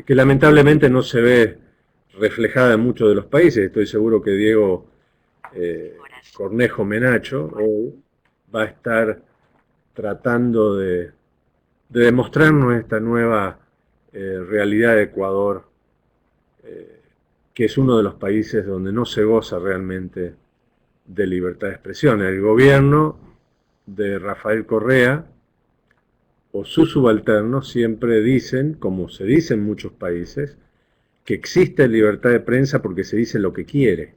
que lamentablemente no se ve reflejada en muchos de los países. Estoy seguro que Diego Cornejo Menacho hoy va a estar tratando de demostrarnos esta nueva realidad de Ecuador, que es uno de los países donde no se goza realmente de libertad de expresión. El gobierno de Rafael Correa o sus subalternos siempre dicen, como se dice en muchos países, que existe libertad de prensa porque se dice lo que quiere.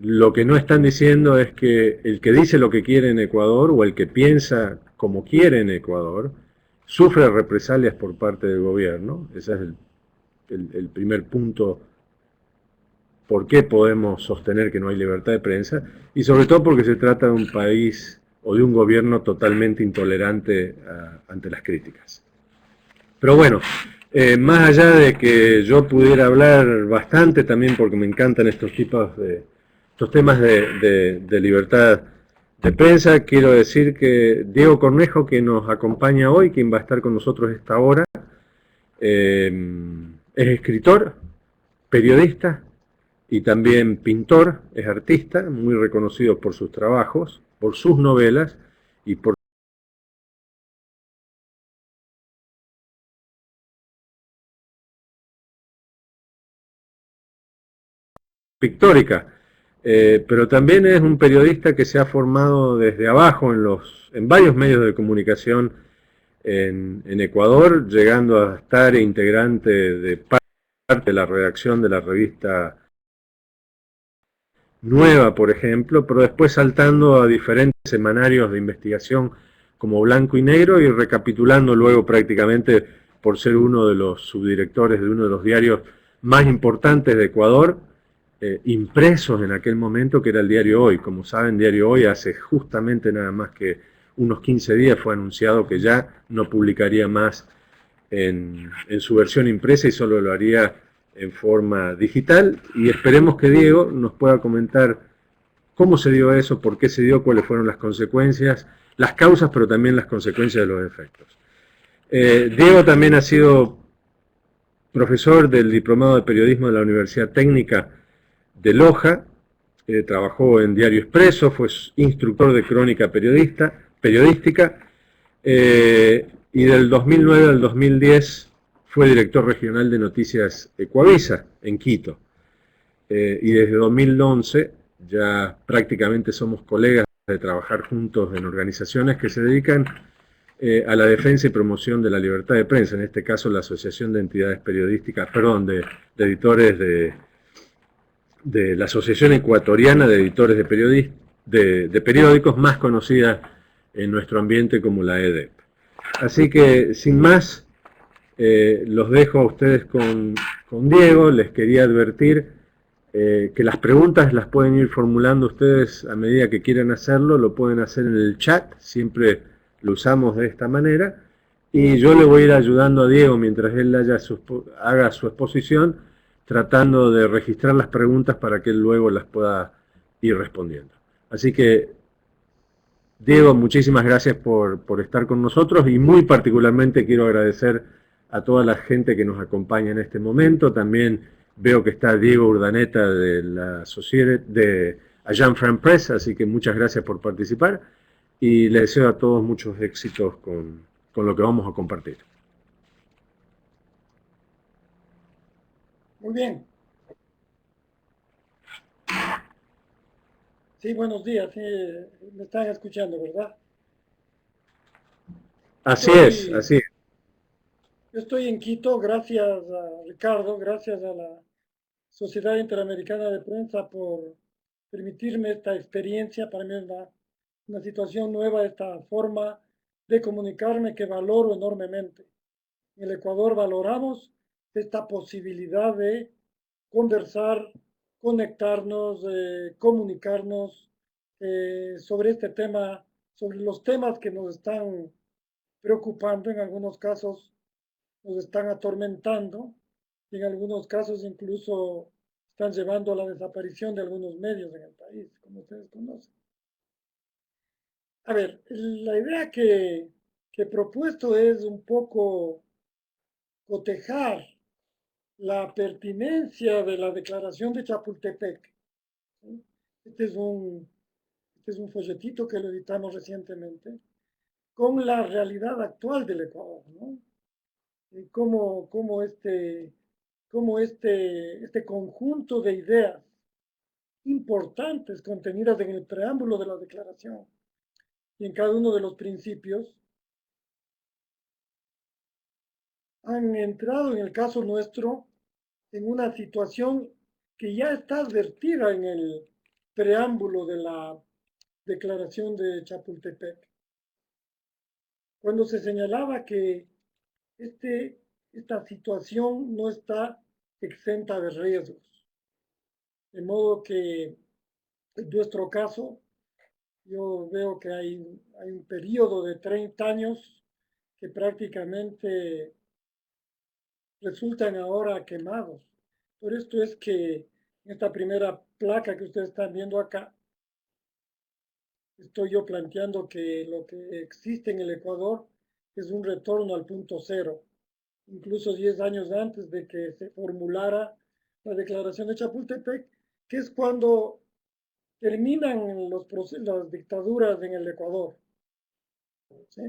Lo que no están diciendo es que el que dice lo que quiere en Ecuador o el que piensa como quiere en Ecuador sufre represalias por parte del gobierno. Ese es el primer punto por qué podemos sostener que no hay libertad de prensa, y sobre todo porque se trata de un país o de un gobierno totalmente intolerante ante las críticas. Pero bueno, más allá de que yo pudiera hablar bastante también porque me encantan estos temas de libertad de prensa, quiero decir que Diego Cornejo, que nos acompaña hoy, quien va a estar con nosotros esta hora, es escritor, periodista y también pintor, es artista, muy reconocido por sus trabajos, por sus novelas y por pictórica. Pero también es un periodista que se ha formado desde abajo en varios medios de comunicación en Ecuador, llegando a estar integrante de parte de la redacción de la revista Nueva, por ejemplo, pero después saltando a diferentes semanarios de investigación como Blanco y Negro y recapitulando luego prácticamente por ser uno de los subdirectores de uno de los diarios más importantes de Ecuador, impresos en aquel momento, que era el Diario Hoy. Como saben, Diario Hoy hace justamente nada más que unos 15 días fue anunciado que ya no publicaría más en su versión impresa y solo lo haría en forma digital, y esperemos que Diego nos pueda comentar cómo se dio eso, por qué se dio, cuáles fueron las consecuencias, las causas, pero también las consecuencias de los efectos. Diego también ha sido profesor del Diplomado de Periodismo de la Universidad Técnica de Loja, trabajó en Diario Expreso, fue instructor de crónica periodística, y del 2009 al 2010 fue director regional de Noticias Ecuavisa en Quito. Y desde 2011 ya prácticamente somos colegas de trabajar juntos en organizaciones que se dedican a la defensa y promoción de la libertad de prensa, en este caso la Asociación de Entidades Periodísticas, perdón, de Editores de la Asociación Ecuatoriana de Editores de Periódicos, más conocida en nuestro ambiente como la EDEP. Así que, sin más, los dejo a ustedes con Diego. Les quería advertir que las preguntas las pueden ir formulando ustedes a medida que quieran hacerlo, lo pueden hacer en el chat, siempre lo usamos de esta manera, y yo le voy a ir ayudando a Diego mientras él haga su exposición, tratando de registrar las preguntas para que él luego las pueda ir respondiendo. Así que, Diego, muchísimas gracias por estar con nosotros, y muy particularmente quiero agradecer a toda la gente que nos acompaña en este momento. También veo que está Diego Urdaneta de la Sociedad de Agent France Press, así que muchas gracias por participar y les deseo a todos muchos éxitos con lo que vamos a compartir. Muy bien. Sí, buenos días. Sí, me están escuchando, ¿verdad? Así es, Estoy, así es. estoy en Quito, gracias a Ricardo, gracias a la Sociedad Interamericana de Prensa por permitirme esta experiencia. Para mí es una situación nueva, esta forma de comunicarme que valoro enormemente. En el Ecuador valoramos esta posibilidad de conversar, conectarnos, comunicarnos sobre este tema, sobre los temas que nos están preocupando, en algunos casos nos están atormentando, y en algunos casos incluso están llevando a la desaparición de algunos medios en el país, como ustedes conocen. A ver, la idea que he propuesto es un poco cotejar la pertinencia de la declaración de Chapultepec. ¿Sí? Este es un, este es un folletito que lo editamos recientemente, con la realidad actual del Ecuador, ¿no? Y cómo este conjunto de ideas importantes contenidas en el preámbulo de la declaración y en cada uno de los principios han entrado en el caso nuestro en una situación que ya está advertida en el preámbulo de la declaración de Chapultepec, cuando se señalaba que este, esta situación no está exenta de riesgos. De modo que en nuestro caso, yo veo que hay un periodo de 30 años que prácticamente resultan ahora quemados. Por esto es que en esta primera placa que ustedes están viendo acá, estoy yo planteando que lo que existe en el Ecuador es un retorno al punto cero, incluso 10 años antes de que se formulara la declaración de Chapultepec, que es cuando terminan las dictaduras en el Ecuador. ¿Sí?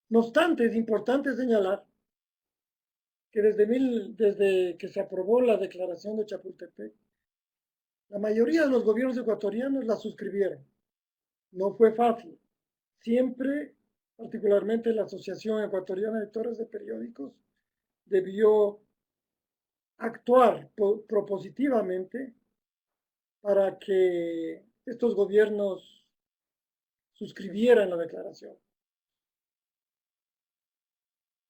No obstante, es importante señalar que desde que se aprobó la declaración de Chapultepec, la mayoría de los gobiernos ecuatorianos la suscribieron. No fue fácil. Siempre, particularmente la Asociación Ecuatoriana de Editores de Periódicos, debió actuar propositivamente para que estos gobiernos suscribieran la declaración.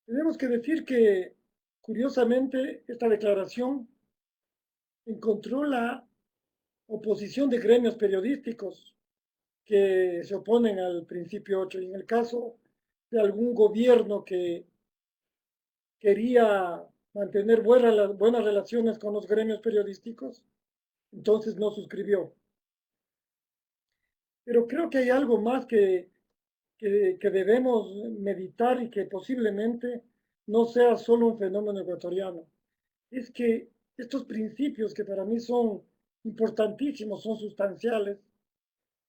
Tenemos que decir que, curiosamente, esta declaración encontró la oposición de gremios periodísticos que se oponen al principio 8. Y en el caso de algún gobierno que quería mantener buenas relaciones con los gremios periodísticos, entonces no suscribió. Pero creo que hay algo más que debemos meditar y que posiblemente no sea solo un fenómeno ecuatoriano. Es que estos principios que para mí son importantísimos, son sustanciales,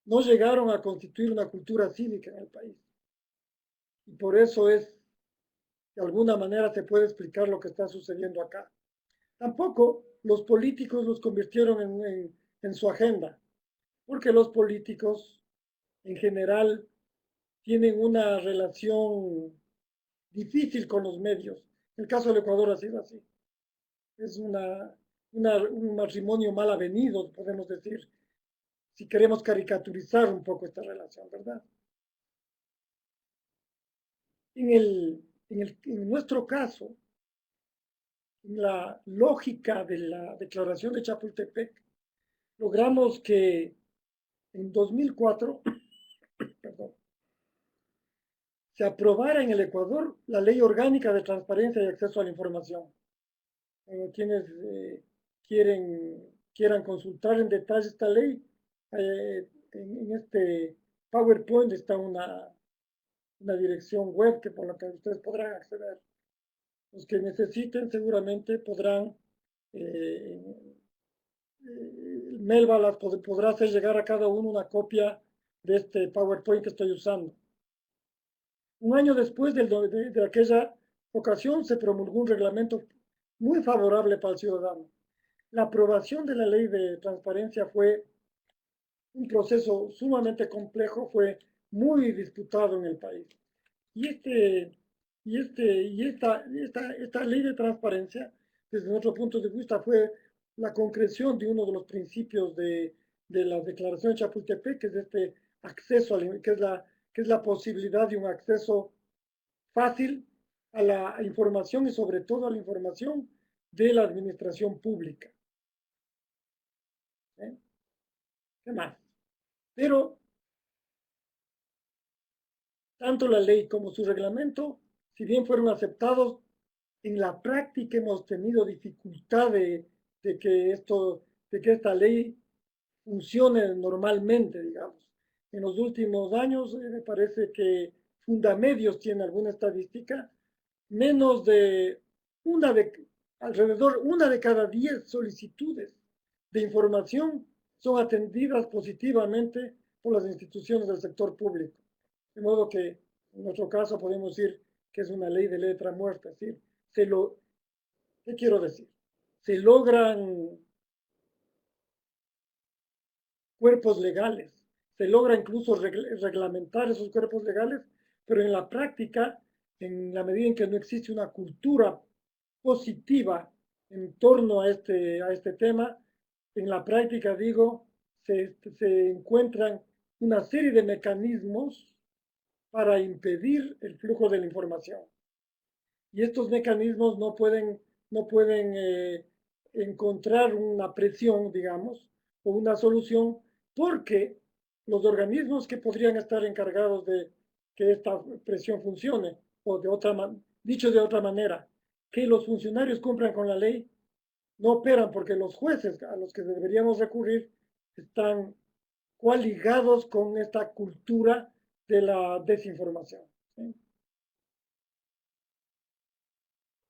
no llegaron a constituir una cultura cívica en el país. Y por eso de alguna manera se puede explicar lo que está sucediendo acá. Tampoco los políticos los convirtieron en su agenda, porque los políticos en general tienen una relación difícil con los medios. El caso del Ecuador ha sido así. Es un matrimonio mal avenido, podemos decir, si queremos caricaturizar un poco esta relación, ¿verdad? En nuestro caso, en la lógica de la declaración de Chapultepec, logramos que en 2004, perdón, se aprobara en el Ecuador la Ley Orgánica de Transparencia y Acceso a la Información. Quienes quieran consultar en detalle esta ley, en este PowerPoint está una dirección web por la que ustedes podrán acceder. Los que necesiten seguramente podrán, Melba podrá hacer llegar a cada uno una copia de este PowerPoint que estoy usando. Un año después de aquella ocasión se promulgó un reglamento muy favorable para el ciudadano. La aprobación de la ley de transparencia fue un proceso sumamente complejo, fue muy disputado en el país. Y, esta ley de transparencia, desde nuestro punto de vista, fue la concreción de uno de los principios de la Declaración de Chapultepec, que es este acceso, que es la posibilidad de un acceso fácil a la información y sobre todo a la información de la administración pública. ¿Eh? ¿Qué más? Pero tanto la ley como su reglamento, si bien fueron aceptados, en la práctica hemos tenido dificultad de que esta ley funcione normalmente, digamos. En los últimos años me parece que Fundamedios tiene alguna estadística, alrededor una de cada 10 solicitudes de información son atendidas positivamente por las instituciones del sector público. De modo que en nuestro caso podemos decir que es una ley de letra muerta. Es decir, ¿qué quiero decir? Se logran cuerpos legales, se logra incluso reglamentar esos cuerpos legales, pero en la práctica, en la medida en que no existe una cultura positiva en torno a este tema, en la práctica, digo, se encuentran una serie de mecanismos para impedir el flujo de la información. Y estos mecanismos no pueden encontrar una presión, digamos, o una solución, porque los organismos que podrían estar encargados de que esta presión funcione, o dicho de otra manera, que los funcionarios cumplan con la ley, no operan porque los jueces a los que deberíamos recurrir están coaligados con esta cultura de la desinformación. ¿Sí?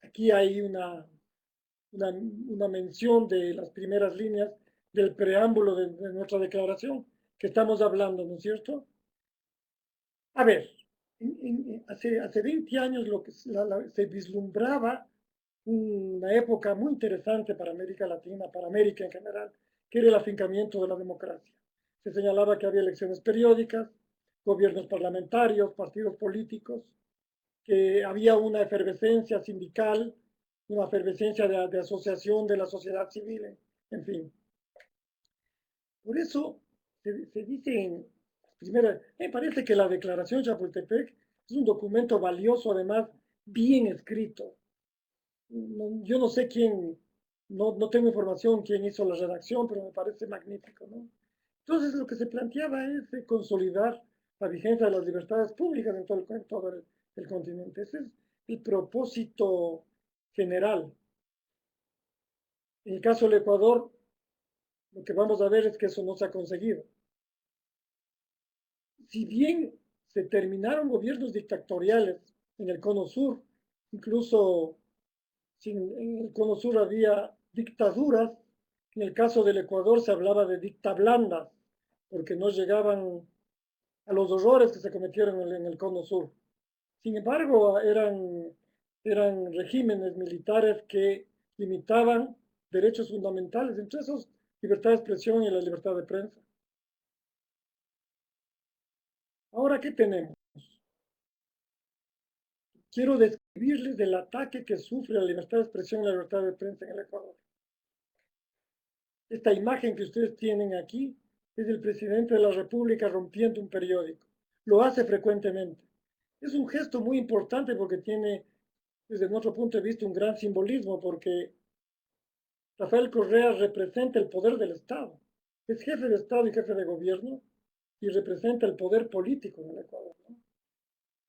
Aquí hay una mención de las primeras líneas del preámbulo de nuestra declaración que estamos hablando, ¿no es cierto? A ver, hace 20 años se vislumbraba una época muy interesante para América Latina, para América en general, que era el afincamiento de la democracia. Se señalaba que había elecciones periódicas, gobiernos parlamentarios, partidos políticos, que había una efervescencia sindical, una efervescencia de asociación de la sociedad civil, en fin. Por eso se dice me parece que la Declaración Chapultepec es un documento valioso, además bien escrito. Yo no sé quién, no tengo información quién hizo la redacción, pero me parece magnífico, ¿no? Entonces lo que se planteaba es consolidar la vigencia de las libertades públicas en todo el continente. Ese es el propósito general. En el caso del Ecuador, lo que vamos a ver es que eso no se ha conseguido. Si bien se terminaron gobiernos dictatoriales en el Cono Sur, incluso en el Cono Sur había dictaduras, en el caso del Ecuador se hablaba de dictablandas, porque no llegaban a los horrores que se cometieron en el Cono Sur. Sin embargo, eran regímenes militares que limitaban derechos fundamentales, entre esos libertad de expresión y la libertad de prensa. Ahora, ¿qué tenemos? Quiero describirles del ataque que sufre la libertad de expresión y la libertad de prensa en el Ecuador. Esta imagen que ustedes tienen aquí es del presidente de la República rompiendo un periódico. Lo hace frecuentemente. Es un gesto muy importante porque tiene, desde nuestro punto de vista, un gran simbolismo, porque Rafael Correa representa el poder del Estado. Es jefe de Estado y jefe de gobierno y representa el poder político en el Ecuador, ¿no?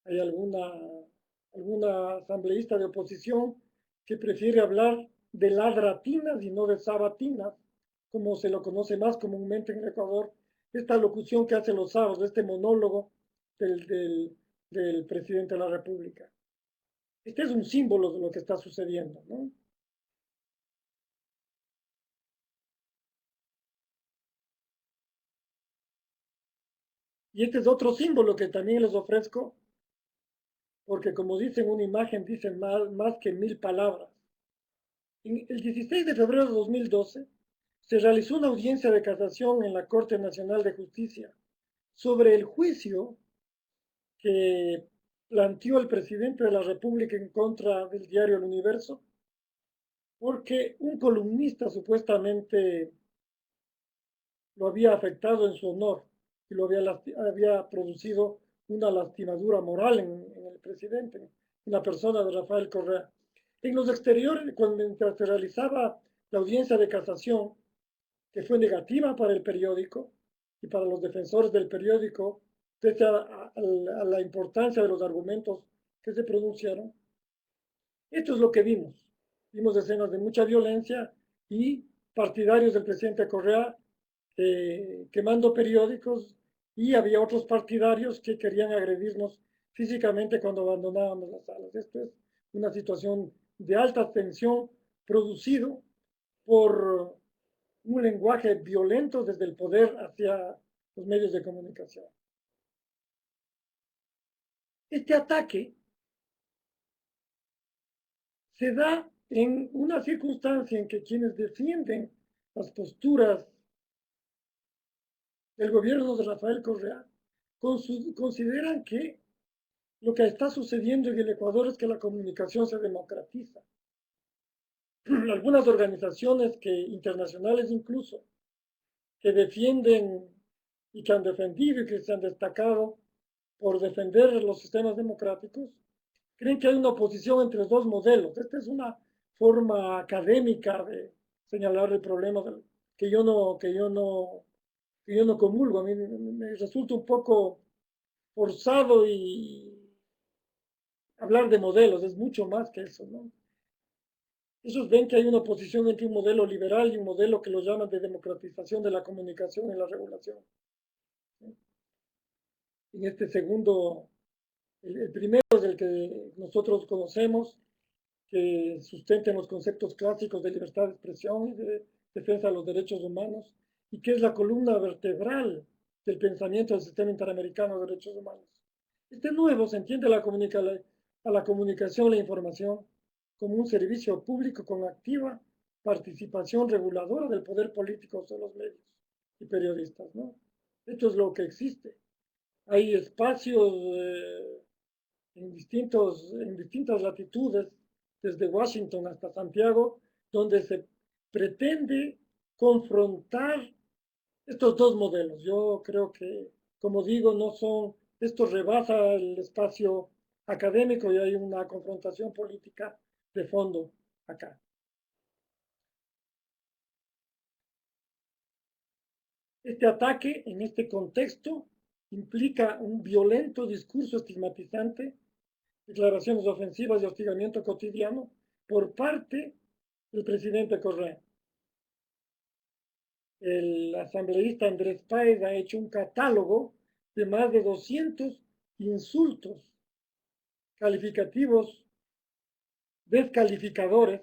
Hay alguna asambleísta de oposición que prefiere hablar de ladratinas y no de sabatinas, como se lo conoce más comúnmente en el Ecuador, esta locución que hace los sábados, este monólogo del presidente de la República. Este es un símbolo de lo que está sucediendo, ¿no? Y este es otro símbolo que también les ofrezco, porque como dicen, una imagen dice más que 1000 palabras. El 16 de febrero de 2012 se realizó una audiencia de casación en la Corte Nacional de Justicia sobre el juicio que planteó el presidente de la República en contra del diario El Universo, porque un columnista supuestamente lo había afectado en su honor y había producido una lastimadura moral en el presidente, en la persona de Rafael Correa. En los exteriores, mientras se realizaba la audiencia de casación, que fue negativa para el periódico y para los defensores del periódico, pese a la importancia de los argumentos que se pronunciaron. Esto es lo que vimos. Vimos escenas de mucha violencia y partidarios del presidente Correa quemando periódicos, y había otros partidarios que querían agredirnos físicamente cuando abandonábamos las salas. Esto es una situación de alta tensión producido por un lenguaje violento desde el poder hacia los medios de comunicación. Este ataque se da en una circunstancia en que quienes defienden las posturas del gobierno de Rafael Correa consideran que lo que está sucediendo en el Ecuador es que la comunicación se democratiza. Algunas organizaciones internacionales incluso, que defienden y que han defendido y que se han destacado por defender los sistemas democráticos, creen que hay una oposición entre dos modelos. Esta es una forma académica de señalar el problema que yo no comulgo. A mí me resulta un poco forzado y hablar de modelos, es mucho más que eso, ¿no? Ellos ven que hay una oposición entre un modelo liberal y un modelo que lo llaman de democratización de la comunicación y la regulación. ¿Sí? En este segundo, el primero es el que nosotros conocemos, que sustenten los conceptos clásicos de libertad de expresión y de defensa de los derechos humanos, y que es la columna vertebral del pensamiento del sistema interamericano de derechos humanos. Este nuevo se entiende a la comunicación e la información como un servicio público con activa participación reguladora del poder político sobre los medios y periodistas, ¿no? Esto es lo que existe. Hay espacios en distintas latitudes, desde Washington hasta Santiago, donde se pretende confrontar estos dos modelos. Yo creo que, como digo, no son, esto rebasa el espacio académico y hay una confrontación política de fondo acá. Este ataque, en este contexto, implica un violento discurso estigmatizante, declaraciones ofensivas y hostigamiento cotidiano por parte del presidente Correa. El asambleísta Andrés Páez ha hecho un catálogo de más de 200 insultos calificativos descalificadores,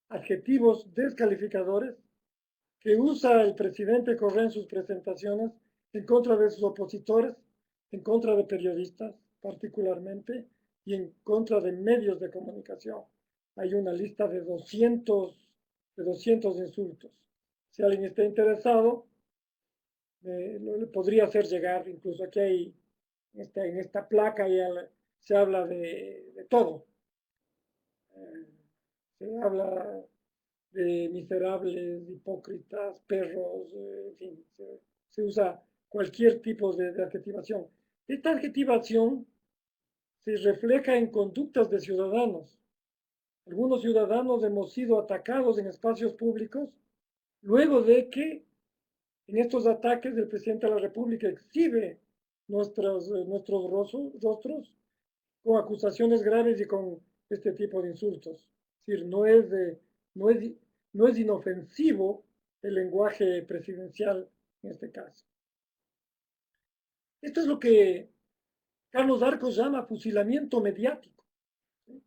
adjetivos descalificadores que usa el presidente Correa en sus presentaciones en contra de sus opositores, en contra de periodistas particularmente y en contra de medios de comunicación. Hay una lista de 200 insultos. Si alguien está interesado, le podría hacer llegar, incluso aquí hay, en esta placa ya se habla de todo. Se habla de miserables, hipócritas, perros, en fin, se usa cualquier tipo de adjetivación. Esta adjetivación se refleja en conductas de ciudadanos. Algunos ciudadanos hemos sido atacados en espacios públicos luego de que en estos ataques el presidente de la República exhibe nuestros rostros con acusaciones graves y con este tipo de insultos. Es decir, no es, no es inofensivo el lenguaje presidencial en este caso. Esto es lo que Carlos Arcos llama fusilamiento mediático. ¿Sí?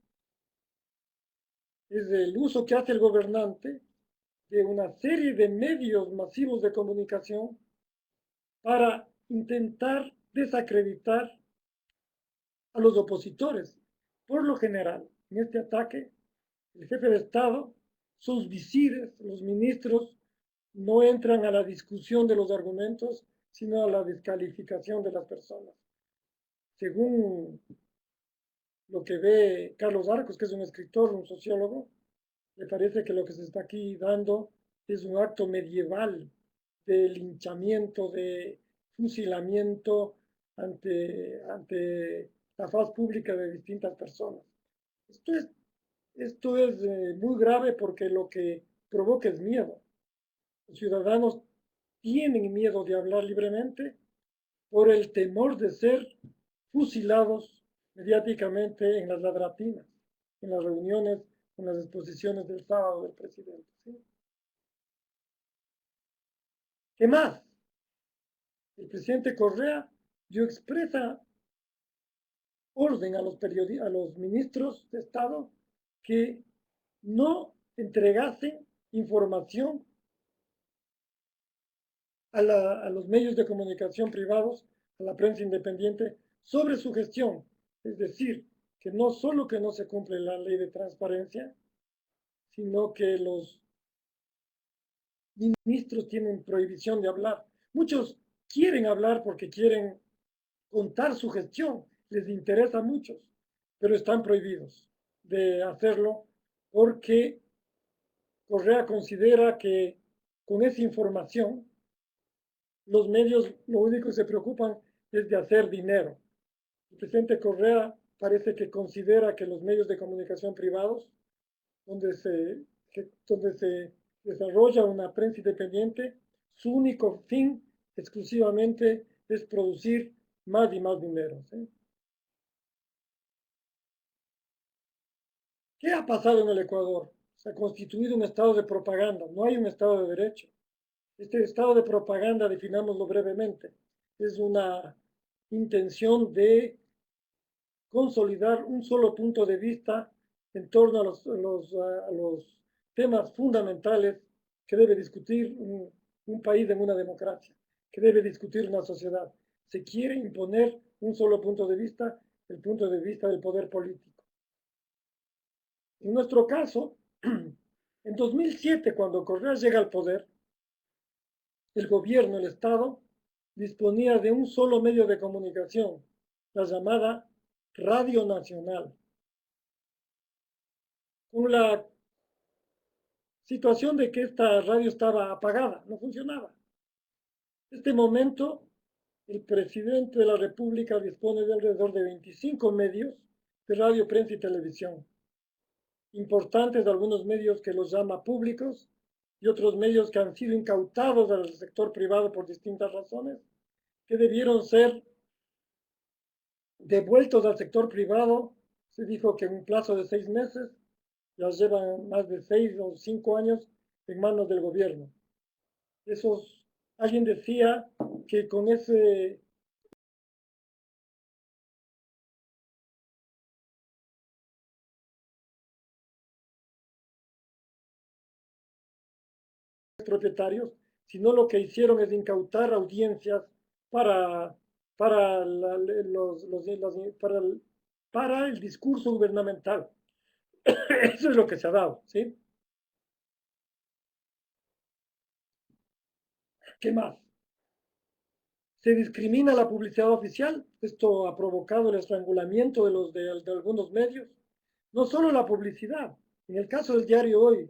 Es el uso que hace el gobernante de una serie de medios masivos de comunicación para intentar desacreditar a los opositores. Por lo general, en este ataque, el jefe de Estado, sus visires, los ministros, no entran a la discusión de los argumentos, sino a la descalificación de las personas. Según lo que ve Carlos Arcos, que es un escritor, un sociólogo, me parece que lo que se está aquí dando es un acto medieval de linchamiento, de fusilamiento ante la faz pública de distintas personas. Esto es, esto es muy grave porque lo que provoca es miedo. Los ciudadanos tienen miedo de hablar libremente por el temor de ser fusilados mediáticamente en las ladratinas, en las reuniones, en las exposiciones del sábado del presidente. ¿Sí? ¿Qué más? El presidente Correa dio expresa orden a a los ministros de Estado que no entregasen información a los medios de comunicación privados, a la prensa independiente, sobre su gestión. Es decir, que no solo que no se cumple la ley de transparencia, sino que los ministros tienen prohibición de hablar. Muchos quieren hablar porque quieren contar su gestión, les interesa a muchos, pero están prohibidos de hacerlo porque Correa considera que con esa información los medios lo único que se preocupan es de hacer dinero. El presidente Correa parece que considera que los medios de comunicación privados, donde se desarrolla una prensa independiente, su único fin exclusivamente es producir más y más dinero. ¿Sí? ¿Qué ha pasado en el Ecuador? Se ha constituido un estado de propaganda, no hay un estado de derecho. Este estado de propaganda, definámoslo brevemente, es una intención de consolidar un solo punto de vista en torno a los temas fundamentales que debe discutir un país en una democracia, que debe discutir una sociedad. Se quiere imponer un solo punto de vista, el punto de vista del poder político. En nuestro caso, en 2007, cuando Correa llega al poder, el gobierno, el Estado, disponía de un solo medio de comunicación, la llamada Radio Nacional, con la situación de que esta radio estaba apagada, no funcionaba. En este momento, el presidente de la República dispone de alrededor de 25 medios de radio, prensa y televisión. Importantes algunos medios que los llama públicos y otros medios que han sido incautados al sector privado por distintas razones, que debieron ser devueltos al sector privado. Se dijo que en un plazo de 6 meses, ya llevan más de 6 o 5 años en manos del gobierno. Alguien decía que con ese propietarios, sino lo que hicieron es incautar audiencias para, para, la, para el discurso gubernamental. Eso es lo que se ha dado, ¿sí? ¿Qué más? Se discrimina la publicidad oficial. Esto ha provocado el estrangulamiento de algunos medios. No solo la publicidad. En el caso del diario Hoy,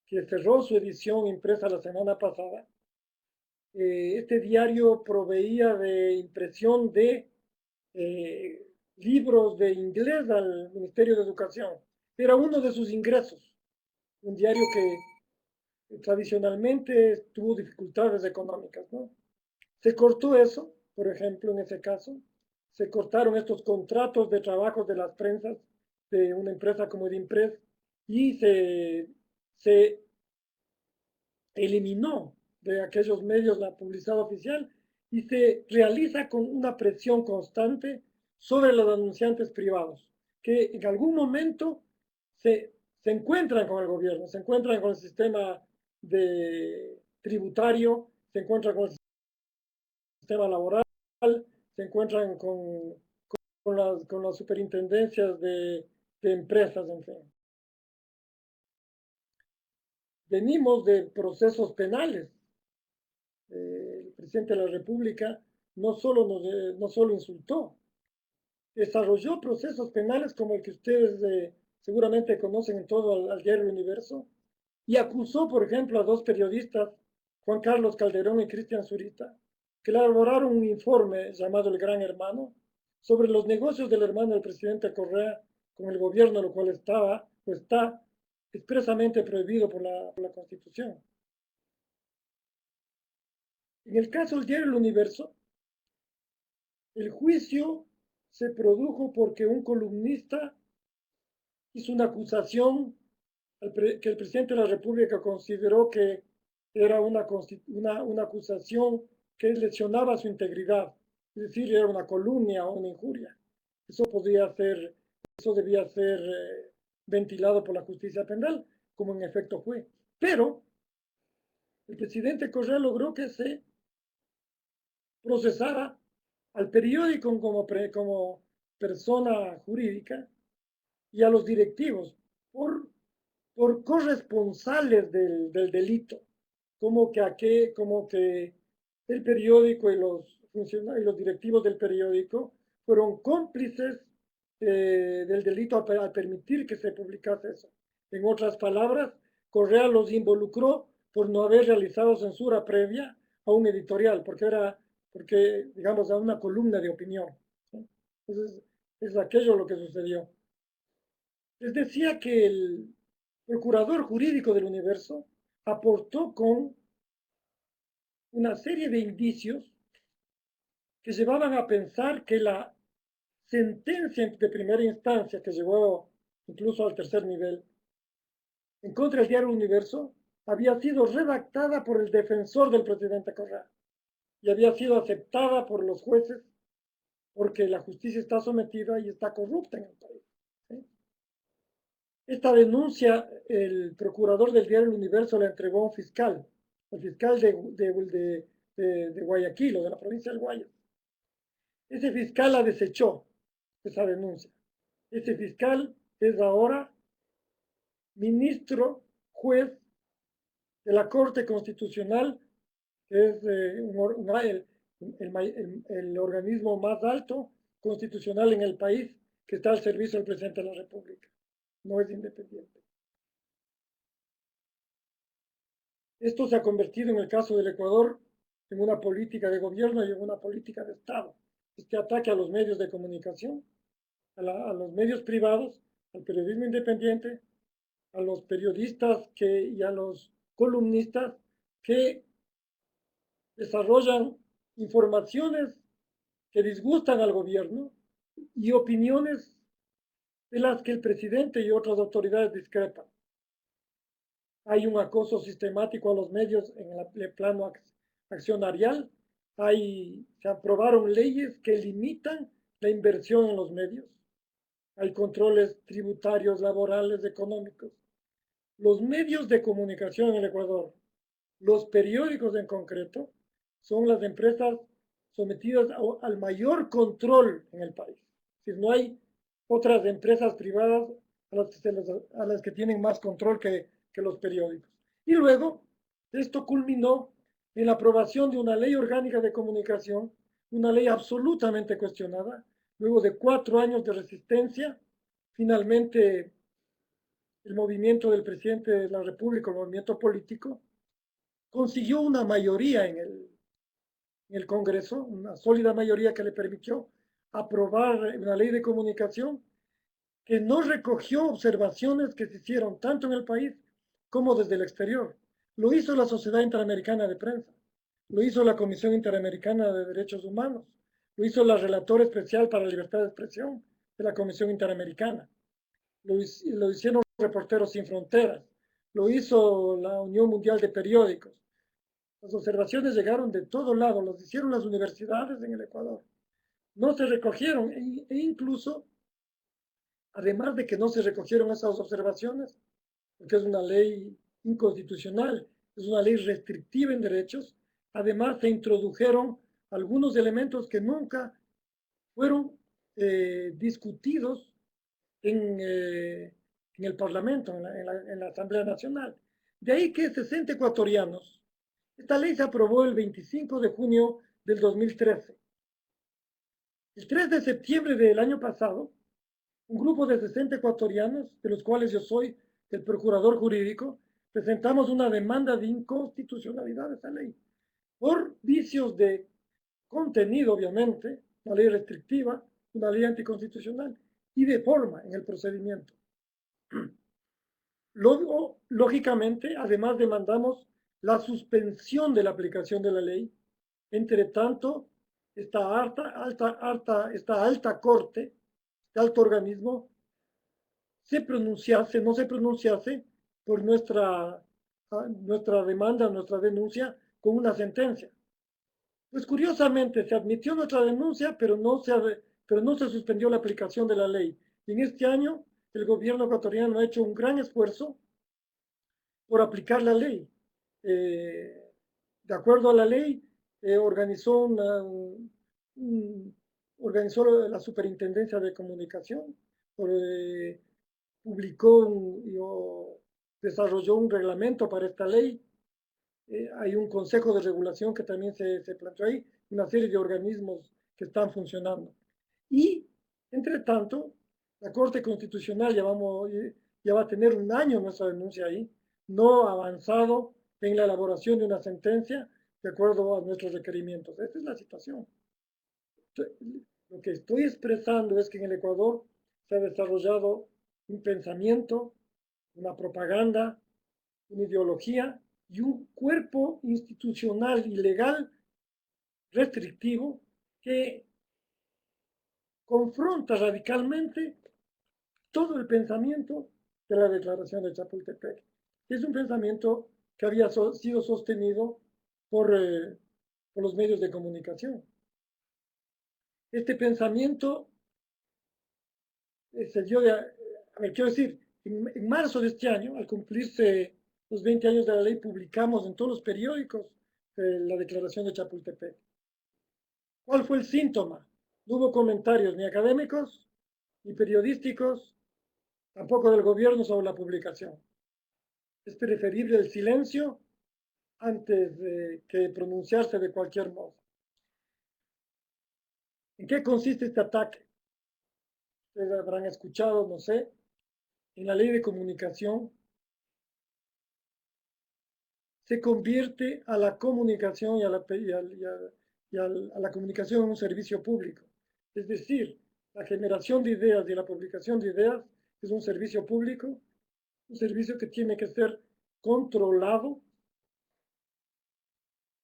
que cerró su edición impresa la semana pasada, este diario proveía de impresión de libros de inglés al Ministerio de Educación. Era uno de sus ingresos. Un diario que tradicionalmente tuvo dificultades económicas, ¿no? Se cortó eso, por ejemplo, en ese caso. Se cortaron estos contratos de trabajo de las prensas de una empresa como Edimpress y se eliminó de aquellos medios la publicidad oficial y se realiza con una presión constante sobre los anunciantes privados, que en algún momento se encuentran con el gobierno, se encuentran con el sistema tributario, se encuentran con el sistema laboral, se encuentran con las superintendencias de empresas, en fin. Venimos de procesos penales. El presidente de la República no solo insultó, desarrolló procesos penales como el que ustedes seguramente conocen en todo al diario El Universo, y acusó, por ejemplo, a dos periodistas, Juan Carlos Calderón y Cristian Zurita, que elaboraron un informe llamado El Gran Hermano sobre los negocios del hermano del presidente Correa con el gobierno, lo cual está expresamente prohibido por la Constitución. En el caso del diario El Universo, el juicio se produjo porque un columnista hizo una acusación que el presidente de la República consideró que era una acusación que lesionaba su integridad, es decir, era una calumnia o una injuria. eso debía ser ventilado por la justicia penal, como en efecto fue. Pero el presidente Correa logró que se procesara al periódico como persona jurídica y a los directivos por corresponsales del delito, como que el periódico y los funcionarios y los directivos del periódico fueron cómplices del delito al permitir que se publicase eso. En otras palabras, Correa los involucró por no haber realizado censura previa a un editorial, porque digamos, a una columna de opinión. ¿Sí? Entonces, es aquello lo que sucedió. Les decía que el procurador jurídico del universo aportó con una serie de indicios que llevaban a pensar que la sentencia de primera instancia, que llegó incluso al tercer nivel, en contra del diario Universo, había sido redactada por el defensor del presidente Correa y había sido aceptada por los jueces porque la justicia está sometida y está corrupta en el país. ¿Sí? Esta denuncia, el procurador del diario El Universo la entregó a un fiscal, el fiscal de Guayaquil, o de la provincia del Guayas. Ese fiscal la desechó, esa denuncia. Ese fiscal es ahora ministro, juez de la Corte Constitucional, que es el organismo más alto constitucional en el país, que está al servicio del presidente de la República. No es independiente. Esto se ha convertido en el caso del Ecuador en una política de gobierno y en una política de Estado. Este ataque a los medios de comunicación, a los medios privados, al periodismo independiente, a los periodistas y a los columnistas que desarrollan informaciones que disgustan al gobierno y opiniones de las que el presidente y otras autoridades discrepan. Hay un acoso sistemático a los medios en el plano accionarial. Se aprobaron leyes que limitan la inversión en los medios. Hay controles tributarios, laborales, económicos. Los medios de comunicación en el Ecuador, los periódicos en concreto, son las empresas sometidas al mayor control en el país. Es decir, no hay otras empresas privadas a las que tienen más control que los periódicos. Y luego, esto culminó en la aprobación de una ley orgánica de comunicación, una ley absolutamente cuestionada. Luego de 4 años de resistencia, finalmente el movimiento del presidente de la República, el movimiento político, consiguió una mayoría en el Congreso, una sólida mayoría que le permitió aprobar una ley de comunicación que no recogió observaciones que se hicieron tanto en el país como desde el exterior. Lo hizo la Sociedad Interamericana de Prensa, lo hizo la Comisión Interamericana de Derechos Humanos, lo hizo la Relatora Especial para la Libertad de Expresión de la Comisión Interamericana, lo hicieron Reporteros Sin Fronteras, lo hizo la Unión Mundial de Periódicos. Las observaciones llegaron de todo lado, las hicieron las universidades en el Ecuador. No se recogieron e incluso, además de que no se recogieron esas observaciones, porque es una ley inconstitucional, es una ley restrictiva en derechos, además se introdujeron algunos elementos que nunca fueron discutidos en el Parlamento, en la Asamblea Nacional. De ahí que 60 ecuatorianos, esta ley se aprobó el 25 de junio del 2013. El 3 de septiembre del año pasado, un grupo de 60 ecuatorianos, de los cuales yo soy el procurador jurídico, presentamos una demanda de inconstitucionalidad de esa ley por vicios de contenido, obviamente, una ley restrictiva, una ley anticonstitucional, y de forma en el procedimiento. Lógicamente, además demandamos la suspensión de la aplicación de la ley. Entre tanto, esta alta corte, este alto organismo, no se pronunciase por nuestra demanda, nuestra denuncia, con una sentencia. Pues curiosamente se admitió nuestra denuncia, pero pero no se suspendió la aplicación de la ley. Y en este año el gobierno ecuatoriano ha hecho un gran esfuerzo por aplicar la ley. De acuerdo a la ley, organizó la Superintendencia de Comunicación, eh, desarrolló un reglamento para esta ley. Hay un consejo de regulación que también se planteó ahí, una serie de organismos que están funcionando. Y, entre tanto, la Corte Constitucional ya va a tener un año nuestra denuncia ahí, no ha avanzado en la elaboración de una sentencia de acuerdo a nuestros requerimientos. Esta es la situación. Lo que estoy expresando es que en el Ecuador se ha desarrollado un pensamiento, una propaganda, una ideología y un cuerpo institucional y legal restrictivo que confronta radicalmente todo el pensamiento de la Declaración de Chapultepec. Es un pensamiento que había sido sostenido por los medios de comunicación. Este pensamiento se dio quiero decir, en marzo de este año, al cumplirse los 20 años de la ley, publicamos en todos los periódicos la Declaración de Chapultepec. ¿Cuál fue el síntoma? No hubo comentarios ni académicos, ni periodísticos, tampoco del gobierno sobre la publicación. Es preferible el silencio antes de que pronunciarse de cualquier modo. ¿En qué consiste este ataque? Ustedes habrán escuchado, no sé, en la ley de comunicación se convierte a la comunicación a la comunicación en un servicio público. Es decir, la generación de ideas y la publicación de ideas es un servicio público, un servicio que tiene que ser controlado,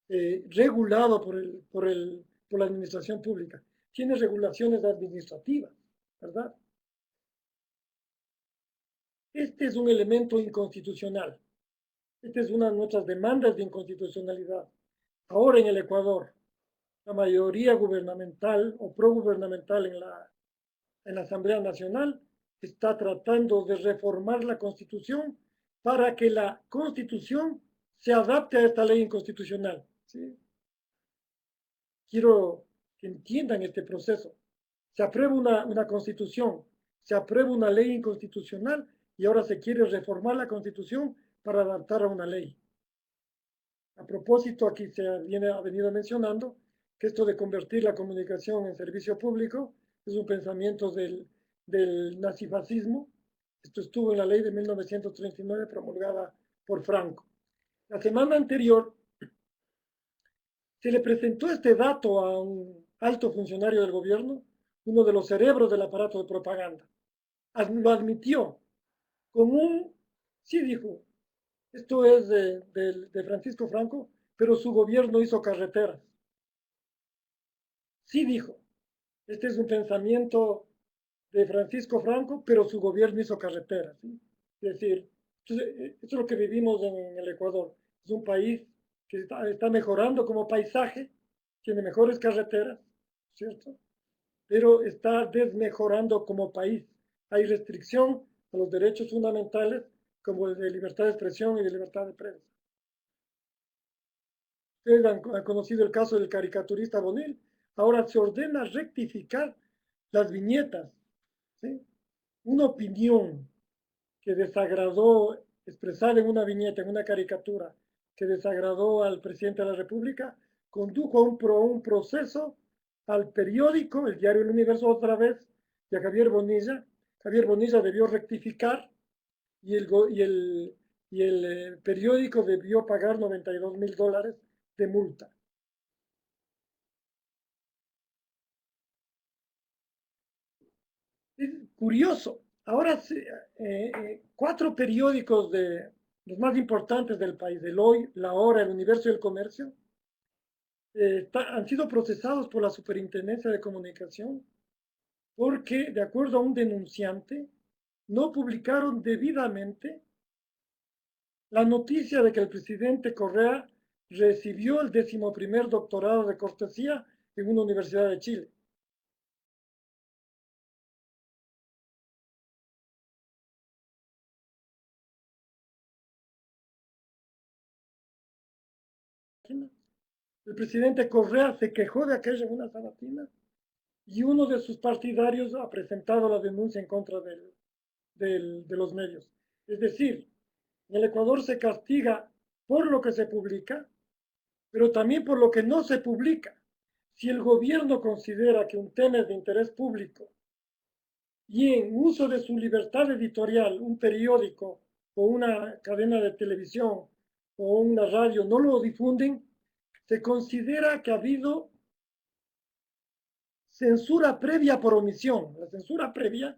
regulado por la administración pública. Tiene regulaciones administrativas, ¿verdad? Este es un elemento inconstitucional. Esta es una de nuestras demandas de inconstitucionalidad. Ahora en el Ecuador, la mayoría gubernamental o progubernamental en la Asamblea Nacional está tratando de reformar la Constitución para que la Constitución se adapte a esta ley inconstitucional. ¿Sí? Quiero que entiendan este proceso. Se aprueba una Constitución, se aprueba una ley inconstitucional y ahora se quiere reformar la Constitución para adaptar a una ley. A propósito, aquí ha venido mencionando que esto de convertir la comunicación en servicio público es un pensamiento del nazifascismo. Esto estuvo en la ley de 1939 promulgada por Franco. La semana anterior se le presentó este dato a un alto funcionario del gobierno, uno de los cerebros del aparato de propaganda. Lo admitió sí dijo, esto es de Francisco Franco, pero su gobierno hizo carreteras. Sí dijo, este es un pensamiento de Francisco Franco, pero su gobierno hizo carreteras. ¿Sí? Es decir, esto es lo que vivimos en el Ecuador. Es un país que está mejorando como paisaje, tiene mejores carreteras, ¿cierto? Pero está desmejorando como país. Hay restricción a los derechos fundamentales como el de libertad de expresión y de libertad de prensa. Ustedes han conocido el caso del caricaturista Bonil. Ahora se ordena rectificar las viñetas. ¿Sí? Una opinión que desagradó, expresada en una viñeta, en una caricatura, que desagradó al presidente de la República, condujo a un proceso al periódico, el diario El Universo otra vez, y a Javier Bonilla. Javier Bonilla debió rectificar y el periódico debió pagar $92,000 de multa. Es curioso. Ahora, 4 periódicos de los más importantes del país, El Hoy, La Hora, El Universo y El Comercio, han sido procesados por la Superintendencia de Comunicación porque, de acuerdo a un denunciante, no publicaron debidamente la noticia de que el presidente Correa recibió el 11º doctorado de cortesía en una universidad de Chile. El presidente Correa se quejó de aquella una sabatina y uno de sus partidarios ha presentado la denuncia en contra de los medios. Es decir, en el Ecuador se castiga por lo que se publica, pero también por lo que no se publica. Si el gobierno considera que un tema es de interés público y en uso de su libertad editorial, un periódico o una cadena de televisión o una radio no lo difunden, se considera que ha habido censura previa por omisión. La censura previa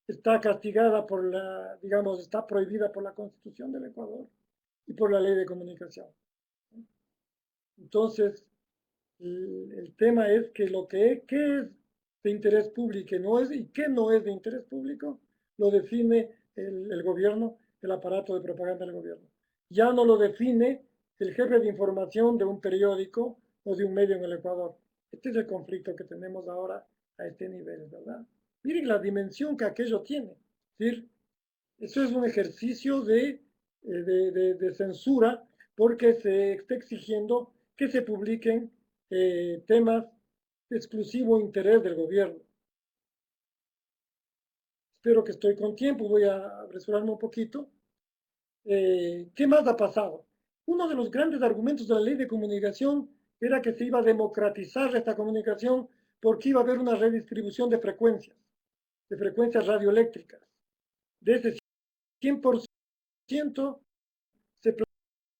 está castigada por la, digamos, está prohibida por la Constitución del Ecuador y por la Ley de Comunicación. Entonces, el tema es que lo que es de interés público y qué no es de interés público, lo define el gobierno, el aparato de propaganda del gobierno. Ya no lo define el jefe de información de un periódico o de un medio en el Ecuador. Este es el conflicto que tenemos ahora a este nivel, ¿verdad? Miren la dimensión que aquello tiene. Es decir, eso es un ejercicio de censura porque se está exigiendo que se publiquen temas de exclusivo interés del gobierno. Espero que estoy con tiempo, voy a apresurarme un poquito. ¿Qué más ha pasado? Uno de los grandes argumentos de la ley de comunicación era que se iba a democratizar esta comunicación porque iba a haber una redistribución de frecuencias radioeléctricas. De ese 100% se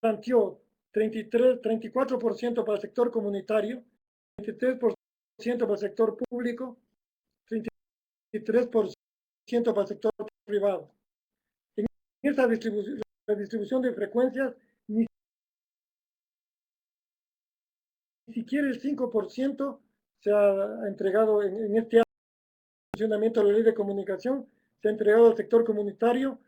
planteó 34% para el sector comunitario, 23% para el sector público, 33% para el sector privado. En esa distribución de frecuencias, ni siquiera el 5% se ha entregado en este año de funcionamiento de la ley de comunicación, se ha entregado al sector comunitario.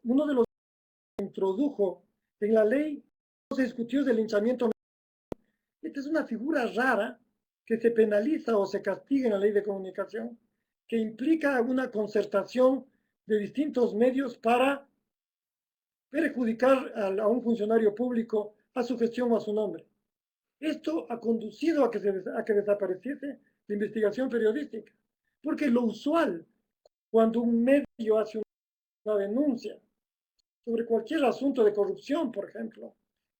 Uno de los que introdujo en la ley se discutió del linchamiento. Esta es una figura rara que se penaliza o se castiga en la ley de comunicación, que implica una concertación de distintos medios para perjudicar a un funcionario público, a su gestión o a su nombre. Esto ha conducido a que desapareciese la investigación periodística, porque lo usual cuando un medio hace una denuncia sobre cualquier asunto de corrupción, por ejemplo,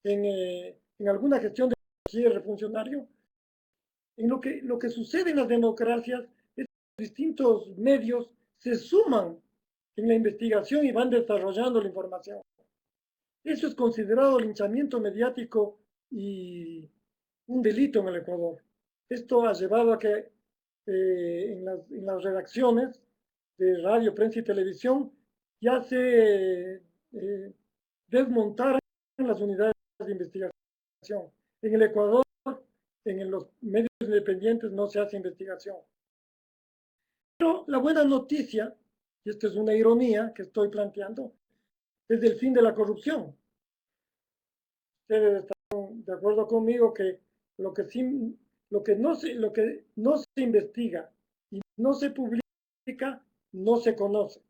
en alguna gestión de cualquier funcionario, en lo que sucede en las democracias es que distintos medios se suman en la investigación y van desarrollando la información. Eso es considerado linchamiento mediático y un delito en el Ecuador. Esto ha llevado a que en las redacciones de radio, prensa y televisión ya se desmontaran las unidades de investigación. En el Ecuador, en los medios independientes no se hace investigación. Pero la buena noticia, y esto es una ironía que estoy planteando, es el fin de la corrupción. Ustedes están de acuerdo conmigo que lo que no se investiga y no se publica, no se conoce.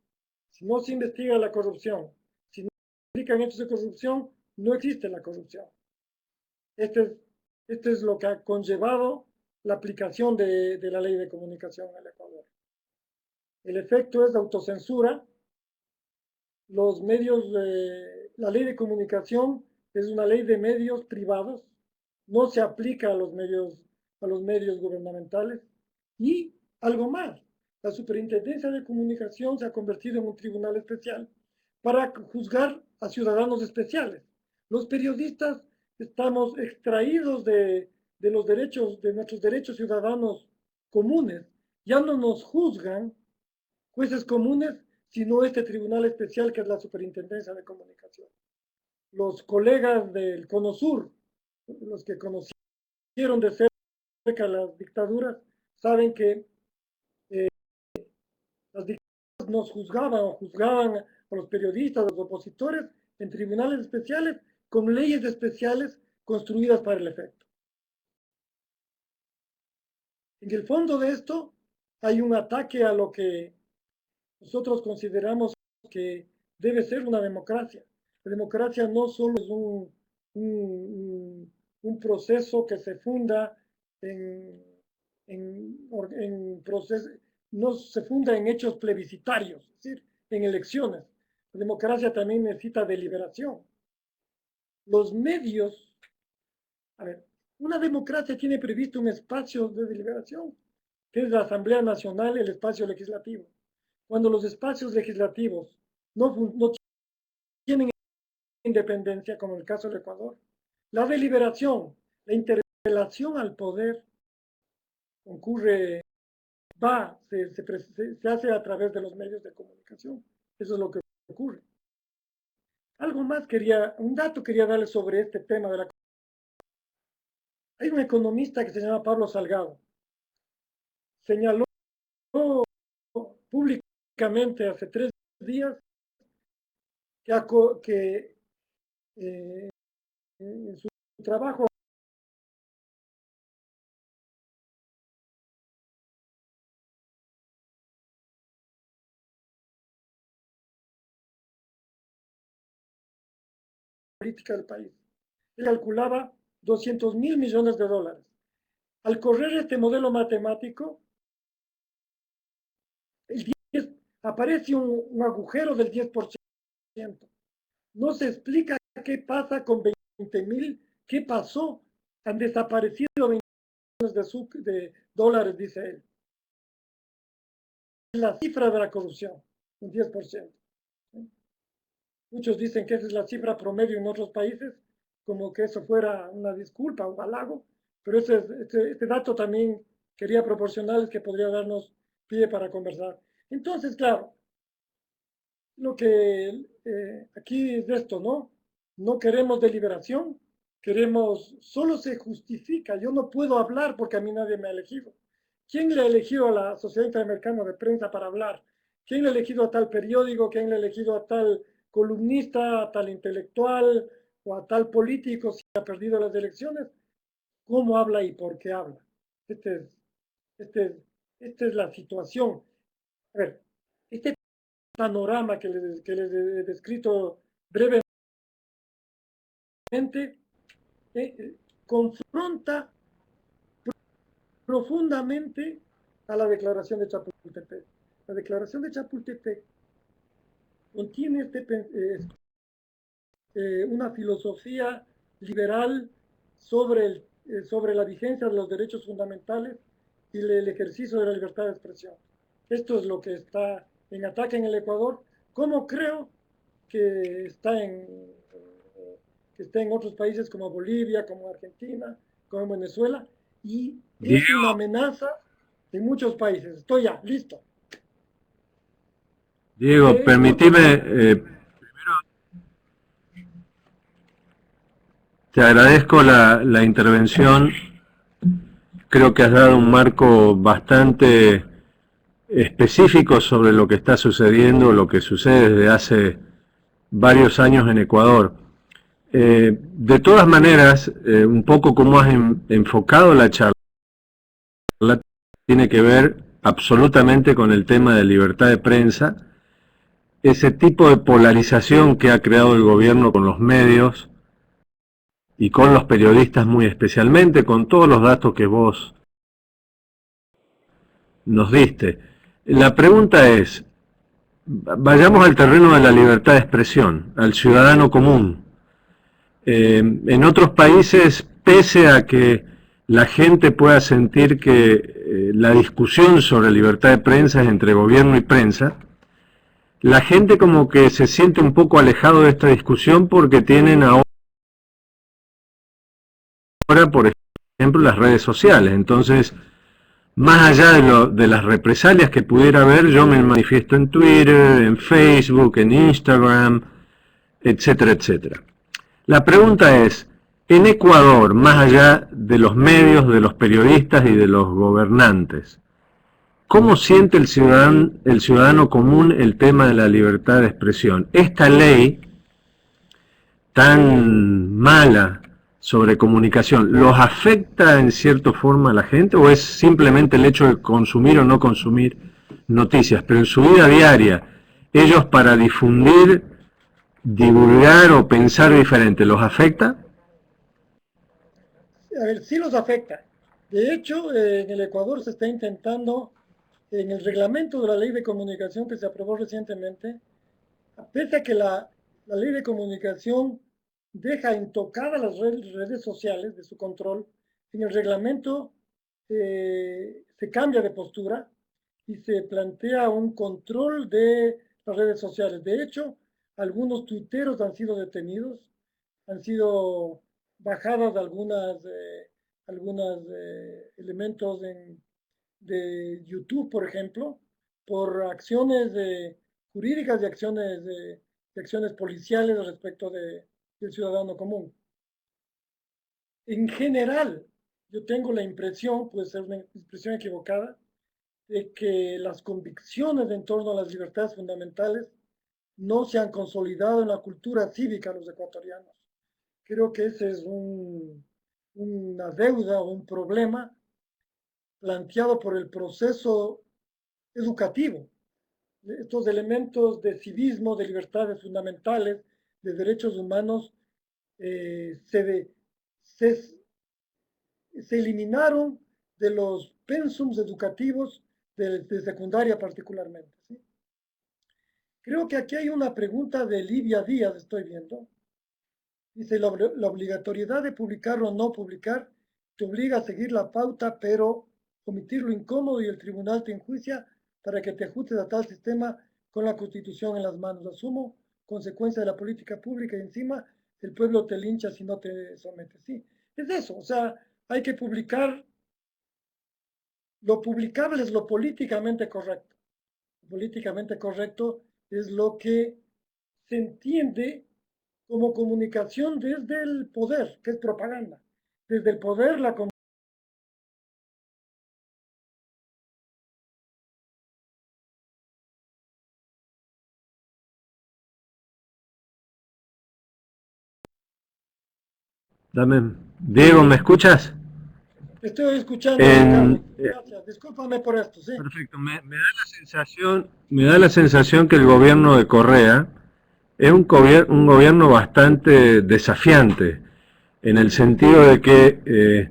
Si no se investiga la corrupción, si no se publican hechos de corrupción, no existe la corrupción. Este es lo que ha conllevado la aplicación de la ley de comunicación en el Ecuador. El efecto es la autocensura. Los medios, la ley de comunicación es una ley de medios privados, no se aplica a los medios gubernamentales. Y algo más, la Superintendencia de Comunicación se ha convertido en un tribunal especial para juzgar a ciudadanos especiales. Los periodistas estamos extraídos de los derechos, de nuestros derechos ciudadanos comunes. Ya no nos juzgan jueces comunes, sino este tribunal especial que es la Superintendencia de Comunicación. Los colegas del Cono Sur, los que conocieron de cerca las dictaduras, saben que las dictaduras nos juzgaban o juzgaban a los periodistas, a los opositores, en tribunales especiales, con leyes especiales construidas para el efecto. En el fondo de esto hay un ataque a lo que nosotros consideramos que debe ser una democracia. La democracia no solo es un proceso que se funda en procesos, no se funda en hechos plebiscitarios, es decir, en elecciones. La democracia también necesita deliberación. Los medios, a ver, una democracia tiene previsto un espacio de deliberación, que es la Asamblea Nacional, el espacio legislativo. Cuando los espacios legislativos no tienen independencia, como en el caso del Ecuador, la deliberación, la interpelación al poder ocurre, se hace a través de los medios de comunicación. Eso es lo que ocurre. Algo más un dato quería darle sobre este tema de la. Hay un economista que se llama Pablo Salgado. Señaló públicamente hace 3 días que en su trabajo política del país, él calculaba 200.000 millones de dólares. Al correr este modelo matemático, aparece un agujero del 10%. No se explica qué pasa con 20.000, qué pasó, han desaparecido 20 millones de dólares, dice él. La cifra de la corrupción, un 10%. Muchos dicen que esa es la cifra promedio en otros países, como que eso fuera una disculpa, un halago, pero este dato también quería proporcionarles que podría darnos pie para conversar. Entonces, claro, lo que aquí es esto, ¿no? No queremos deliberación, solo se justifica, yo no puedo hablar porque a mí nadie me ha elegido. ¿Quién le ha elegido a la Sociedad Interamericana de Prensa para hablar? ¿Quién le ha elegido a tal periódico? ¿Quién le ha elegido a tal columnista, a tal intelectual o a tal político si ha perdido las elecciones? ¿Cómo habla y por qué habla? Esta es la situación. A ver, este panorama que les he descrito brevemente confronta profundamente a la Declaración de Chapultepec. La Declaración de Chapultepec contiene una filosofía liberal sobre la vigencia de los derechos fundamentales y el ejercicio de la libertad de expresión. Esto es lo que está en ataque en el Ecuador, como creo que está en otros países como Bolivia, como Argentina, como Venezuela, y es una amenaza en muchos países. Estoy ya, listo. Diego, permíteme, primero te agradezco la intervención. Creo que has dado un marco bastante específico sobre lo que está sucediendo, lo que sucede desde hace varios años en Ecuador. De todas maneras, un poco como has enfocado la charla, tiene que ver absolutamente con el tema de libertad de prensa, ese tipo de polarización que ha creado el gobierno con los medios y con los periodistas muy especialmente, con todos los datos que vos nos diste. La pregunta es, vayamos al terreno de la libertad de expresión, al ciudadano común. En otros países, pese a que la gente pueda sentir que la discusión sobre libertad de prensa es entre gobierno y prensa, la gente como que se siente un poco alejado de esta discusión porque tienen ahora, por ejemplo, las redes sociales. Entonces, más allá de las represalias que pudiera haber, yo me manifiesto en Twitter, en Facebook, en Instagram, etcétera, etcétera. La pregunta es, en Ecuador, más allá de los medios, de los periodistas y de los gobernantes, ¿cómo siente el ciudadano común el tema de la libertad de expresión? Esta ley tan mala sobre comunicación, ¿los afecta en cierta forma a la gente o es simplemente el hecho de consumir o no consumir noticias? Pero en su vida diaria, ellos para difundir, divulgar o pensar diferente, ¿los afecta? A ver, sí los afecta. De hecho, en el Ecuador se está intentando, en el reglamento de la ley de comunicación que se aprobó recientemente, pese a que la ley de comunicación deja intocadas las redes sociales de su control, en el reglamento se cambia de postura y se plantea un control de las redes sociales. De hecho, algunos tuiteros han sido detenidos, han sido bajadas algunas elementos de YouTube, por ejemplo, por acciones jurídicas y acciones policiales respecto del ciudadano común. En general, yo tengo la impresión, puede ser una impresión equivocada, de que las convicciones en torno a las libertades fundamentales no se han consolidado en la cultura cívica de los ecuatorianos. Creo que ese es una deuda o un problema planteado por el proceso educativo. Estos elementos de civismo, de libertades fundamentales, de derechos humanos, se, se, se eliminaron de los pensums educativos de secundaria particularmente. ¿Sí? Creo que aquí hay una pregunta de Livia Díaz, estoy viendo. Dice, la obligatoriedad de publicar o no publicar te obliga a seguir la pauta, pero omitir lo incómodo y el tribunal te enjuicia para que te ajustes a tal sistema con la constitución en las manos. Asumo consecuencia de la política pública y encima el pueblo te lincha si no te sometes. Sí, es eso, o sea, hay que publicar, lo publicable es lo políticamente correcto. Lo políticamente correcto es lo que se entiende como comunicación desde el poder, que es propaganda. Desde el poder, la Dame. Diego, ¿me escuchas? estoy escuchando, Ricardo. En, Gracias. Discúlpame por esto, sí. perfecto, me da la sensación que el gobierno de Correa es un gobierno bastante desafiante, en el sentido de que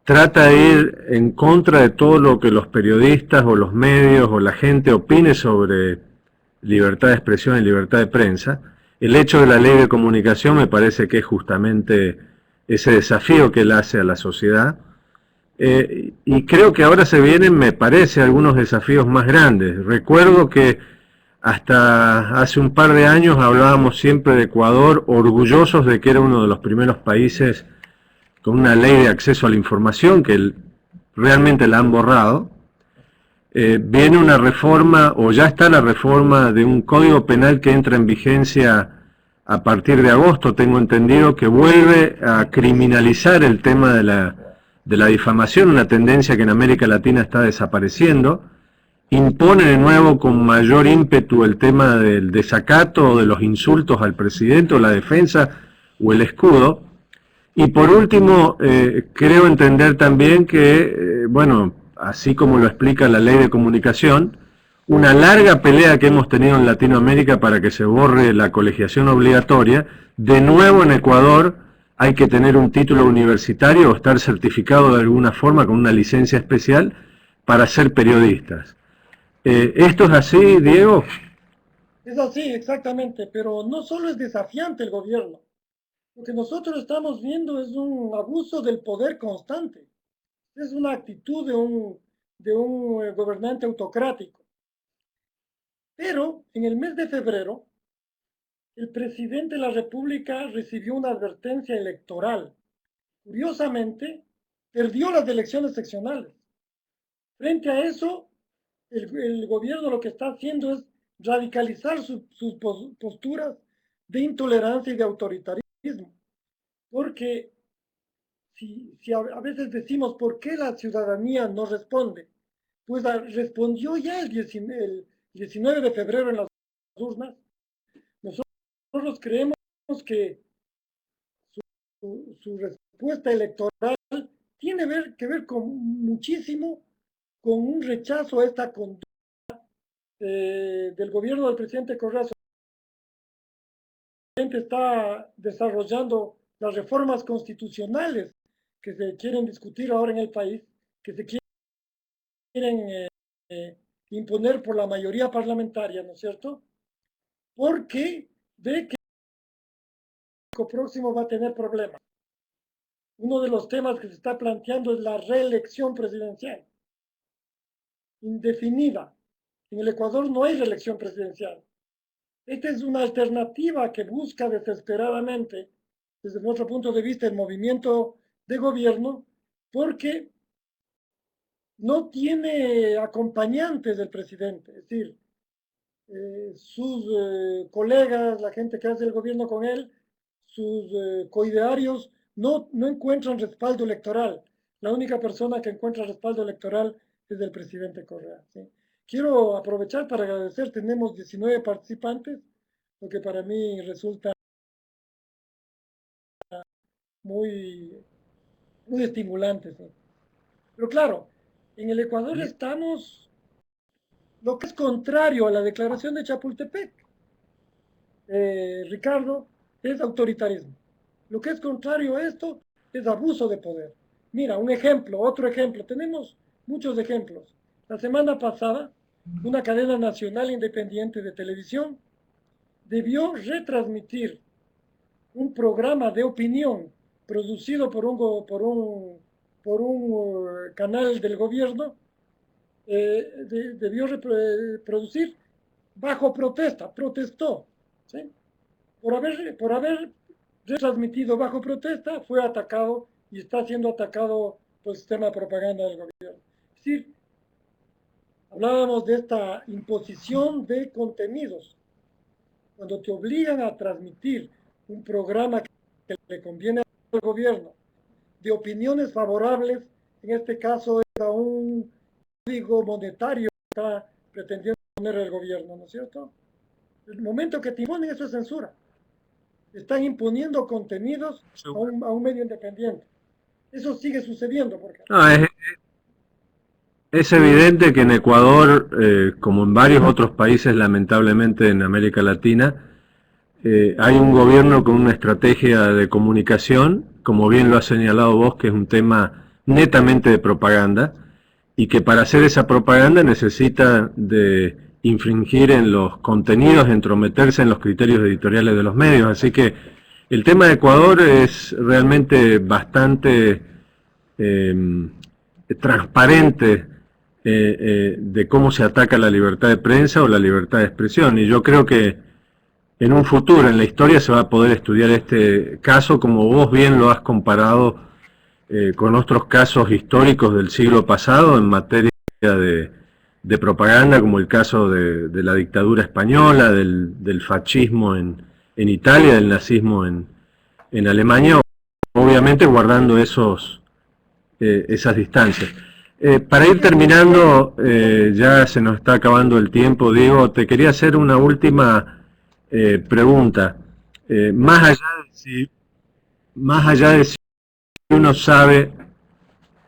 trata de ir en contra de todo lo que los periodistas o los medios o la gente opine sobre libertad de expresión y libertad de prensa. El hecho de la ley de comunicación me parece que es justamente ese desafío que él hace a la sociedad. Y creo que ahora se vienen, me parece, algunos desafíos más grandes. Recuerdo que hasta hace un par de años hablábamos siempre de Ecuador, orgullosos de que era uno de los primeros países con una ley de acceso a la información, que realmente la han borrado. Viene una reforma, o ya está la reforma de un código penal que entra en vigencia a partir de agosto, tengo entendido, que vuelve a criminalizar el tema de la difamación, una tendencia que en América Latina está desapareciendo. Impone de nuevo con mayor ímpetu el tema del desacato o de los insultos al presidente o la defensa o el escudo. Y por último, creo entender también que, bueno, así como lo explica la ley de comunicación, una larga pelea que hemos tenido en Latinoamérica para que se borre la colegiación obligatoria, de nuevo en Ecuador hay que tener un título universitario o estar certificado de alguna forma con una licencia especial para ser periodistas. ¿Esto es así, Diego? Es así, exactamente, pero no solo es desafiante el gobierno. Lo que nosotros estamos viendo es un abuso del poder constante. Es una actitud de un gobernante autocrático. Pero en el mes de febrero, el presidente de la República recibió una advertencia electoral. Curiosamente, perdió las elecciones seccionales. Frente a eso, el gobierno lo que está haciendo es radicalizar sus posturas de intolerancia y de autoritarismo. Porque si a veces decimos, ¿por qué la ciudadanía no responde? Pues respondió ya el 19 de febrero en las urnas. Nosotros creemos que su respuesta electoral tiene que ver con muchísimo con un rechazo a esta conducta del gobierno del presidente Correa está desarrollando las reformas constitucionales que se quieren discutir ahora en el país, que se quieren imponer por la mayoría parlamentaria, ¿no es cierto? Porque ve que el próximo va a tener problemas. Uno de los temas que se está planteando es la reelección presidencial, indefinida. En el Ecuador no hay reelección presidencial. Esta es una alternativa que busca desesperadamente, desde nuestro punto de vista, el movimiento de gobierno, porque no tiene acompañantes del presidente. Es decir, sus colegas, la gente que hace el gobierno con él, sus coidearios, no encuentran respaldo electoral. La única persona que encuentra respaldo electoral es el presidente Correa. ¿Sí? Quiero aprovechar para agradecer, tenemos 19 participantes, lo que para mí resulta muy, muy estimulante. ¿Sí? Pero claro, en el Ecuador estamos lo que es contrario a la declaración de Chapultepec, Ricardo, es autoritarismo. Lo que es contrario a esto es abuso de poder. Mira, un ejemplo, otro ejemplo. Tenemos muchos ejemplos. La semana pasada, una cadena nacional independiente de televisión debió retransmitir un programa de opinión producido por un canal del gobierno, debió producir bajo protesta, protestó, ¿sí? Por haber retransmitido bajo protesta, fue atacado y está siendo atacado por el sistema de propaganda del gobierno. Es decir, hablábamos de esta imposición de contenidos. Cuando te obligan a transmitir un programa que le conviene al gobierno, de opiniones favorables, en este caso era un código monetario que está pretendiendo poner el gobierno, ¿no es cierto? El momento que te imponen eso es censura. Están imponiendo contenidos a un medio independiente. Eso sigue sucediendo. Porque... No, es evidente que en Ecuador, como en varios otros países, lamentablemente en América Latina, hay un gobierno con una estrategia de comunicación, como bien lo has señalado vos, que es un tema netamente de propaganda, y que para hacer esa propaganda necesita de infringir en los contenidos, entrometerse en los criterios editoriales de los medios. Así que el tema de Ecuador es realmente bastante transparente de cómo se ataca la libertad de prensa o la libertad de expresión. Y yo creo que en un futuro, en la historia, se va a poder estudiar este caso como vos bien lo has comparado con otros casos históricos del siglo pasado en materia de propaganda, como el caso de la dictadura española, del fascismo en Italia, del nazismo en Alemania, obviamente guardando esas distancias. Para ir terminando, ya se nos está acabando el tiempo, Diego, te quería hacer una última pregunta. Más allá de si uno sabe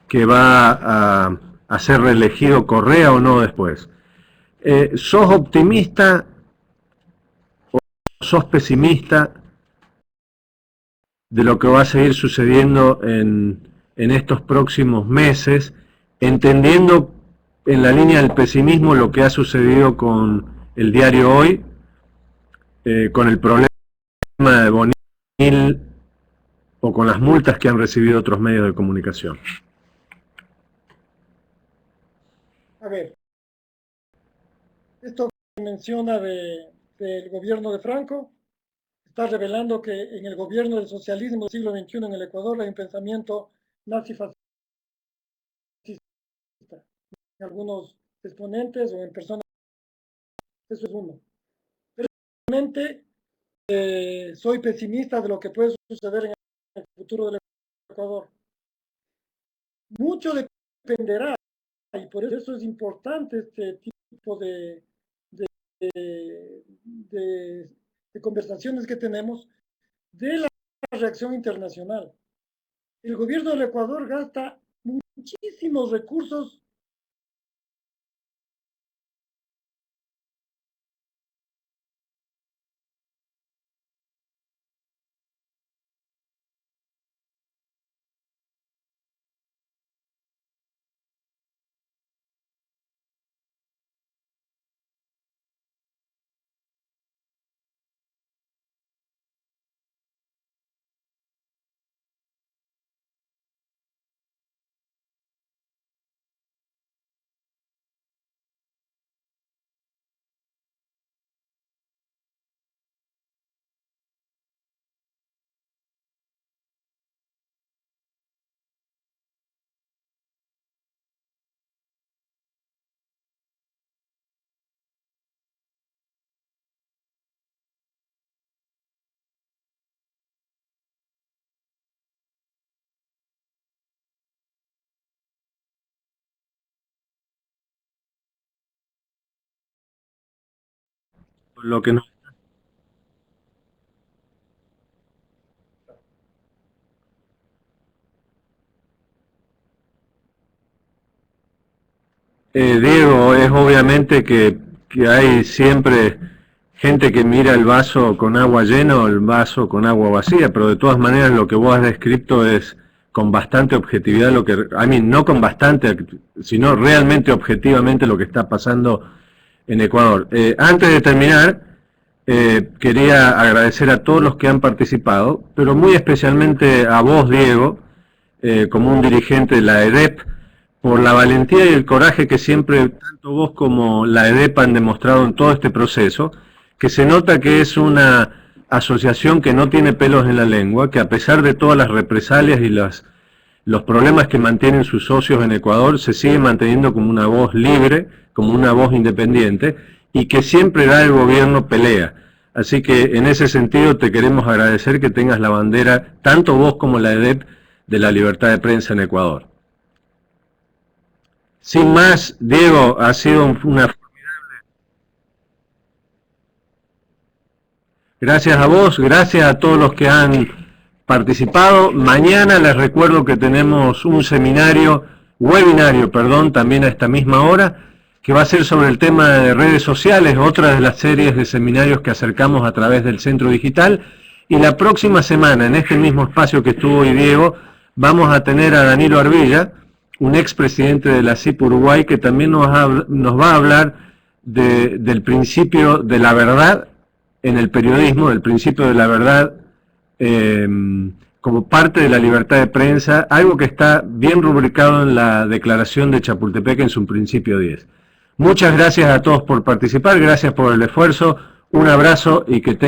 que va a ser reelegido Correa o no después, ¿sos optimista o sos pesimista de lo que va a seguir sucediendo en estos próximos meses, entendiendo en la línea del pesimismo lo que ha sucedido con el diario Hoy, con el problema de Bonil o con las multas que han recibido otros medios de comunicación? A ver, esto que menciona del gobierno de Franco está revelando que en el gobierno del socialismo del siglo XXI en el Ecuador hay un pensamiento nazi-fascista en algunos exponentes o en personas. Eso es uno. Pero realmente soy pesimista de lo que puede suceder en el futuro del Ecuador. Mucho dependerá, y por eso es importante este tipo de conversaciones que tenemos, de la reacción internacional. El gobierno del Ecuador gasta muchísimos recursos lo que nos... Diego, es obviamente que hay siempre gente que mira el vaso con agua lleno o el vaso con agua vacía, pero de todas maneras lo que vos has descrito es con bastante objetividad lo que, no con bastante, sino realmente objetivamente lo que está pasando en Ecuador. Antes de terminar, quería agradecer a todos los que han participado, pero muy especialmente a vos, Diego, como un dirigente de la EDEP, por la valentía y el coraje que siempre tanto vos como la EDEP han demostrado en todo este proceso, que se nota que es una asociación que no tiene pelos en la lengua, que a pesar de todas las represalias y los problemas que mantienen sus socios en Ecuador, se sigue manteniendo como una voz libre, como una voz independiente, y que siempre da el gobierno pelea. Así que en ese sentido te queremos agradecer que tengas la bandera, tanto vos como la EDEP, de la libertad de prensa en Ecuador. Sin más, Diego, ha sido una... Gracias a vos, gracias a todos los que han participado. Mañana les recuerdo que tenemos un webinario, también a esta misma hora, que va a ser sobre el tema de redes sociales, otra de las series de seminarios que acercamos a través del Centro Digital. Y la próxima semana, en este mismo espacio que estuvo hoy Diego, vamos a tener a Danilo Arbilla, un expresidente de la CIP Uruguay, que también nos va a hablar del principio de la verdad en el periodismo, del principio de la verdad como parte de la libertad de prensa, algo que está bien rubricado en la Declaración de Chapultepec en su principio 10. Muchas gracias a todos por participar, gracias por el esfuerzo, un abrazo y que tengan